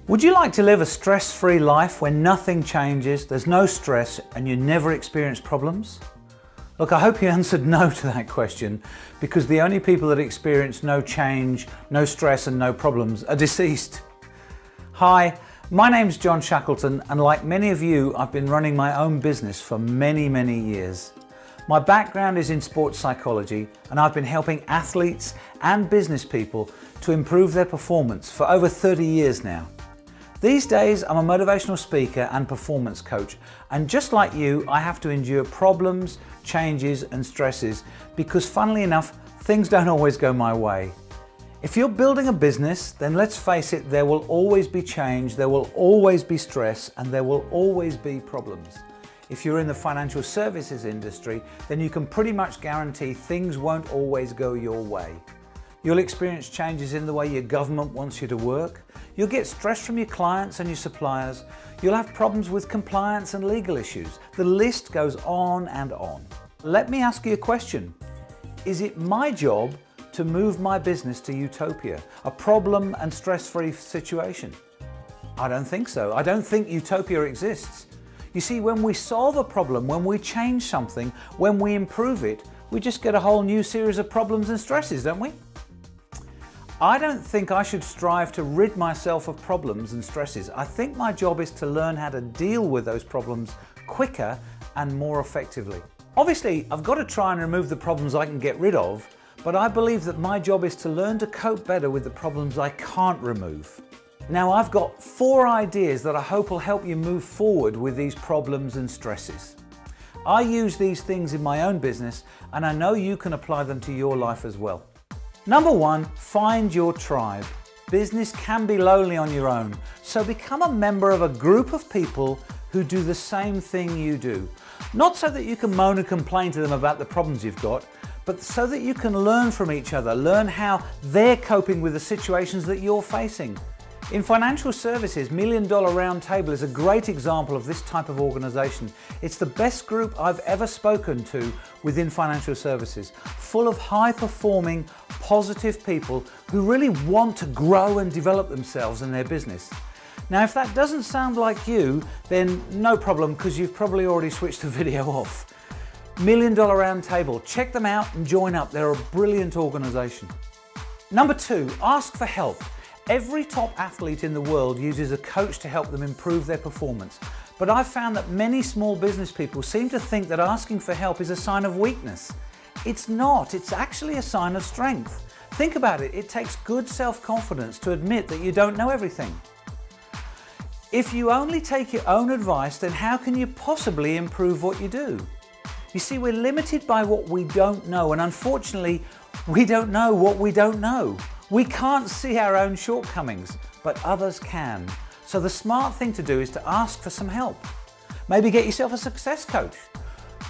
Would you like to live a stress-free life where nothing changes, there's no stress, and you never experience problems? Look, I hope you answered no to that question, because the only people that experience no change, no stress, and no problems are deceased. Hi, my name's John Shackleton, and like many of you, I've been running my own business for many, many years. My background is in sports psychology, and I've been helping athletes and business people to improve their performance for over 30 years now. These days, I'm a motivational speaker and performance coach, and just like you, I have to endure problems, changes and stresses because, funnily enough, things don't always go my way. If you're building a business, then let's face it, there will always be change, there will always be stress, and there will always be problems. If you're in the financial services industry, then you can pretty much guarantee things won't always go your way. You'll experience changes in the way your government wants you to work. You'll get stress from your clients and your suppliers. You'll have problems with compliance and legal issues. The list goes on and on. Let me ask you a question. Is it my job to move my business to utopia, a problem and stress-free situation? I don't think so. I don't think utopia exists. You see, when we solve a problem, when we change something, when we improve it, we just get a whole new series of problems and stresses, don't we? I don't think I should strive to rid myself of problems and stresses. I think my job is to learn how to deal with those problems quicker and more effectively. Obviously, I've got to try and remove the problems I can get rid of, but I believe that my job is to learn to cope better with the problems I can't remove. Now, I've got 4 ideas that I hope will help you move forward with these problems and stresses. I use these things in my own business, and I know you can apply them to your life as well. Number 1, find your tribe. Business can be lonely on your own, so become a member of a group of people who do the same thing you do. Not so that you can moan and complain to them about the problems you've got, but so that you can learn from each other, learn how they're coping with the situations that you're facing. In financial services, $1 Million Round Table is a great example of this type of organisation. It's the best group I've ever spoken to within financial services, full of high-performing, positive people who really want to grow and develop themselves and their business. Now, if that doesn't sound like you, then no problem, because you've probably already switched the video off. $1 Million Round Table, check them out and join up. They're a brilliant organisation. Number 2, ask for help. Every top athlete in the world uses a coach to help them improve their performance. But I've found that many small business people seem to think that asking for help is a sign of weakness. It's not, it's actually a sign of strength. Think about it, it takes good self-confidence to admit that you don't know everything. If you only take your own advice, then how can you possibly improve what you do? You see, we're limited by what we don't know, and unfortunately, we don't know what we don't know. We can't see our own shortcomings, but others can. So the smart thing to do is to ask for some help. Maybe get yourself a success coach.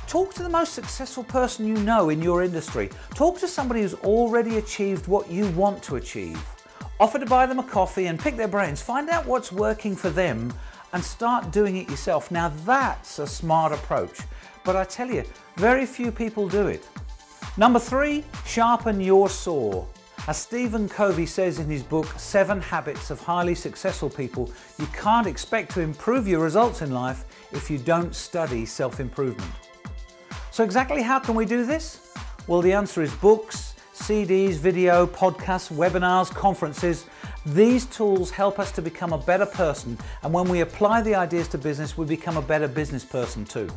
Talk to the most successful person you know in your industry. Talk to somebody who's already achieved what you want to achieve. Offer to buy them a coffee and pick their brains. Find out what's working for them and start doing it yourself. Now that's a smart approach, but I tell you, very few people do it. Number 3, sharpen your saw. As Stephen Covey says in his book, 7 Habits of Highly Successful People, you can't expect to improve your results in life if you don't study self-improvement. So exactly how can we do this? Well, the answer is books, CDs, video, podcasts, webinars, conferences. These tools help us to become a better person, and when we apply the ideas to business, we become a better business person too.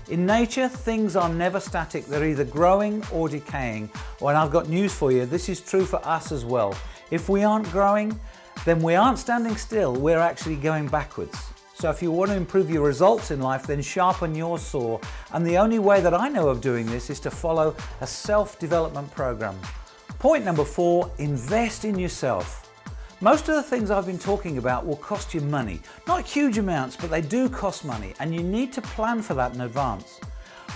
In nature, things are never static. They're either growing or decaying. And I've got news for you. This is true for us as well. If we aren't growing, then we aren't standing still. We're actually going backwards. So if you want to improve your results in life, then sharpen your saw. And the only way that I know of doing this is to follow a self-development program. Point number 4, invest in yourself. Most of the things I've been talking about will cost you money. Not huge amounts, but they do cost money, and you need to plan for that in advance.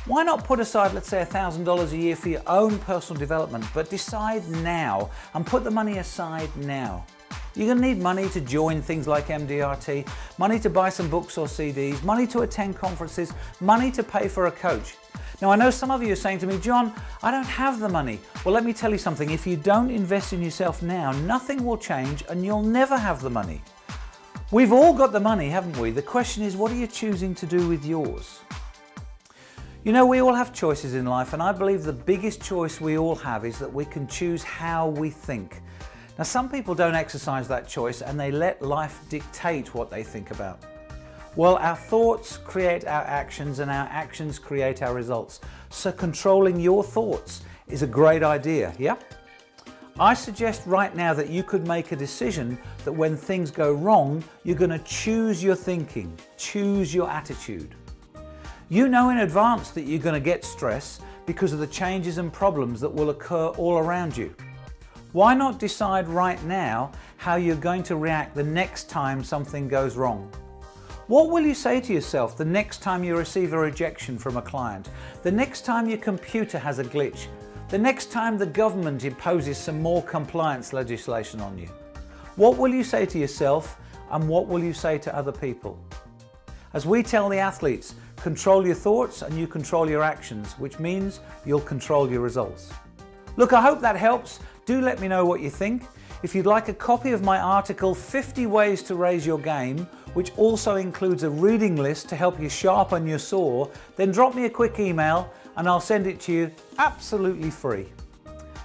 Why not put aside, let's say, $1,000 a year for your own personal development, but decide now and put the money aside now. You're going to need money to join things like MDRT, money to buy some books or CDs, money to attend conferences, money to pay for a coach. Now, I know some of you are saying to me, John, I don't have the money. Well, let me tell you something. If you don't invest in yourself now, nothing will change and you'll never have the money. We've all got the money, haven't we? The question is, what are you choosing to do with yours? You know, we all have choices in life, and I believe the biggest choice we all have is that we can choose how we think. Now, some people don't exercise that choice and they let life dictate what they think about. Well, our thoughts create our actions and our actions create our results. So controlling your thoughts is a great idea, yeah? I suggest right now that you could make a decision that when things go wrong, you're going to choose your thinking, choose your attitude. You know in advance that you're going to get stress because of the changes and problems that will occur all around you. Why not decide right now how you're going to react the next time something goes wrong? What will you say to yourself the next time you receive a rejection from a client? The next time your computer has a glitch? The next time the government imposes some more compliance legislation on you? What will you say to yourself and what will you say to other people? As we tell the athletes, control your thoughts and you control your actions, which means you'll control your results. Look, I hope that helps. Do let me know what you think. If you'd like a copy of my article, 50 Ways to Raise Your Game, which also includes a reading list to help you sharpen your saw, then drop me a quick email and I'll send it to you absolutely free.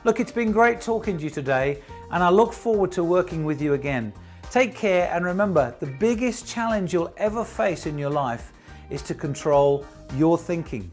Look, it's been great talking to you today and I look forward to working with you again. Take care, and remember, the biggest challenge you'll ever face in your life is to control your thinking.